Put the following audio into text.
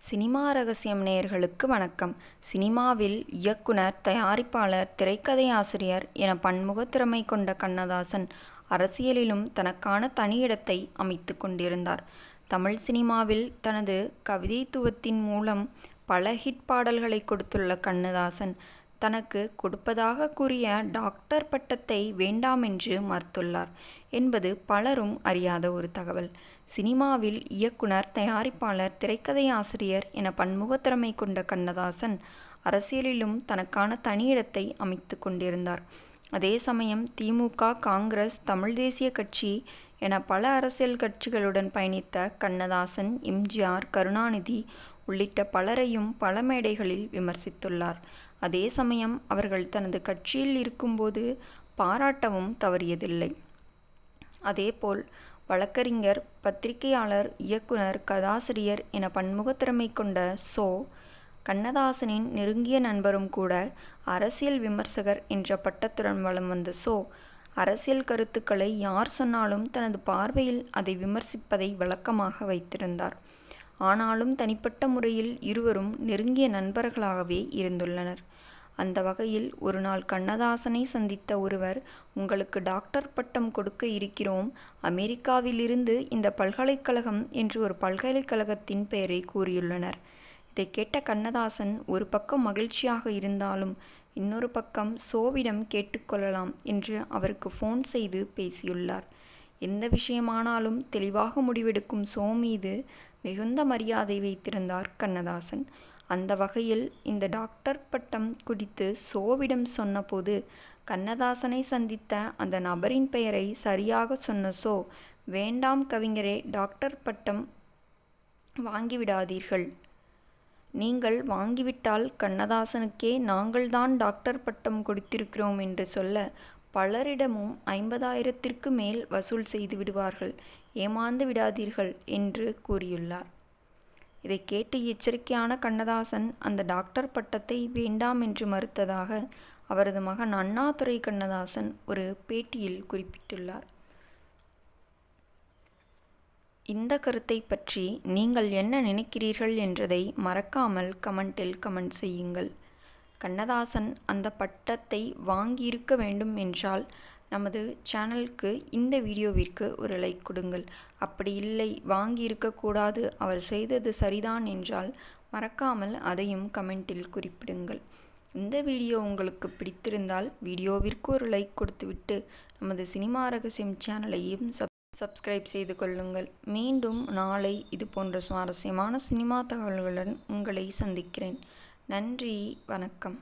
Cinema ரகசியம் நேயர்களுக்கு வணக்கம். சினிமாவில் இயக்குனர், தயாரிப்பாளர், திரைக்கதை ஆசிரியர் என பன்முக திறமை கொண்ட கண்ணதாசன் அரசியலிலும் தனக்கான தனி இடத்தை அமைத்து கொண்டிருந்தார். தமிழ் சினிமாவில் தனது கவிதைத்துவத்தின் மூலம் பல ஹிட் பாடல்களை கொடுத்துள்ள கண்ணதாசன் தனக்கு கொடுப்பதாக கூறிய டாக்டர் பட்டத்தை வேண்டாமென்று மறுத்துள்ளார் என்பது பலரும் அறியாத ஒரு தகவல். சினிமாவில் இயக்குனர், தயாரிப்பாளர், திரைக்கதை ஆசிரியர் என பன்முக திறமை கொண்ட கண்ணதாசன் அரசியலிலும் தனக்கான தனி இடத்தை அமைத்து கொண்டிருந்தார். அதே சமயம் திமுக, காங்கிரஸ், தமிழ் தேசிய கட்சி என பல அரசியல் கட்சிகளுடன் பயணித்த கண்ணதாசன் எம்.ஜி.ஆர்., கருணாநிதி உள்ளிட்ட பலரையும் பல மேடைகளில் விமர்சித்துள்ளார். அதே சமயம் அவர்கள் தனது கட்சியில் இருக்கும்போது பாராட்டவும் தவறியதில்லை. அதேபோல் வழக்கறிஞர், பத்திரிகையாளர், இயக்குனர், கதாசிரியர் என பன்முக திறமை கொண்ட சோ. கண்ணதாசனின் நெருங்கிய நண்பரும் கூட. அரசியல் விமர்சகர் என்ற பட்டத்துடன் வலம் வந்த சோ. அரசியல் கருத்துக்களை யார் சொன்னாலும் தனது பார்வையில் அதை விமர்சிப்பதை வழக்கமாக வைத்திருந்தார். ஆனாலும் தனிப்பட்ட முறையில் இருவரும் நெருங்கிய நண்பர்களாகவே இருந்துள்ளனர். அந்த வகையில் ஒரு நாள் கண்ணதாசனை சந்தித்த ஒருவர், உங்களுக்கு டாக்டர் பட்டம் கொடுக்க இருக்கிறோம், அமெரிக்காவிலிருந்து இந்த பல்கலைக்கழகம் என்று ஒரு பல்கலைக்கழகத்தின் பெயரை கூறியுள்ளனர். இதை கேட்ட கண்ணதாசன் ஒரு பக்கம் மகிழ்ச்சியாக இருந்தாலும் இன்னொரு பக்கம் சோவிடம் கேட்டுக்கொள்ளலாம் என்று அவருக்கு ஃபோன் செய்து பேசியுள்ளார். எந்த விஷயமானாலும் தெளிவாக முடிவெடுக்கும் சோ மீது மிகுந்த மரியாதை வைத்திருந்தார் கண்ணதாசன். அந்த வகையில் இந்த டாக்டர் பட்டம் குறித்து சோவிடம் சொன்னபோது கண்ணதாசனை சந்தித்த அந்த நபரின் பெயரை சரியாக சொன்ன சோ, வேண்டாம் கவிஞரே, டாக்டர் பட்டம் வாங்கிவிடாதீர்கள். நீங்கள் வாங்கிவிட்டால் கண்ணதாசனுக்கே நாங்கள்தான் டாக்டர் பட்டம் கொடுத்திருக்கிறோம் என்று சொல்ல பலரிடமும் 50,000க்கு மேல் வசூல் செய்து விடுவார்கள், ஏமாந்து விடாதீர்கள் என்று கூறியுள்ளார். இதை கேட்டு எச்சரிக்கையான கண்ணதாசன் அந்த டாக்டர் பட்டத்தை வேண்டாம் என்று மறுத்ததாக அவரது மகன் அண்ணாதுரை கண்ணதாசன் ஒரு பேட்டியில் குறிப்பிட்டுள்ளார். இந்த கருத்தை பற்றி நீங்கள் என்ன நினைக்கிறீர்கள் என்றதை மறக்காமல் கமெண்டில் கமெண்ட் செய்யுங்கள். கண்ணதாசன் அந்த பட்டத்தை வாங்கியிருக்க வேண்டும் என்றால் நமது சேனலுக்கு இந்த வீடியோவிற்கு ஒரு லைக் கொடுங்கள். அப்படி இல்லை, வாங்கியிருக்கக்கூடாது, அவர் செய்தது சரிதான் என்றால் மறக்காமல் அதையும் கமெண்டில் குறிப்பிடுங்கள். இந்த வீடியோ உங்களுக்கு பிடித்திருந்தால் வீடியோவிற்கு ஒரு லைக் கொடுத்துவிட்டு நமது சினிமா ரகசியம் சேனலையும் சப்ஸ்கிரைப் செய்து கொள்ளுங்கள். மீண்டும் நாளை இது போன்ற சுவாரஸ்யமான சினிமா தகவல்களுடன் உங்களை சந்திக்கிறேன். நன்றி, வணக்கம்.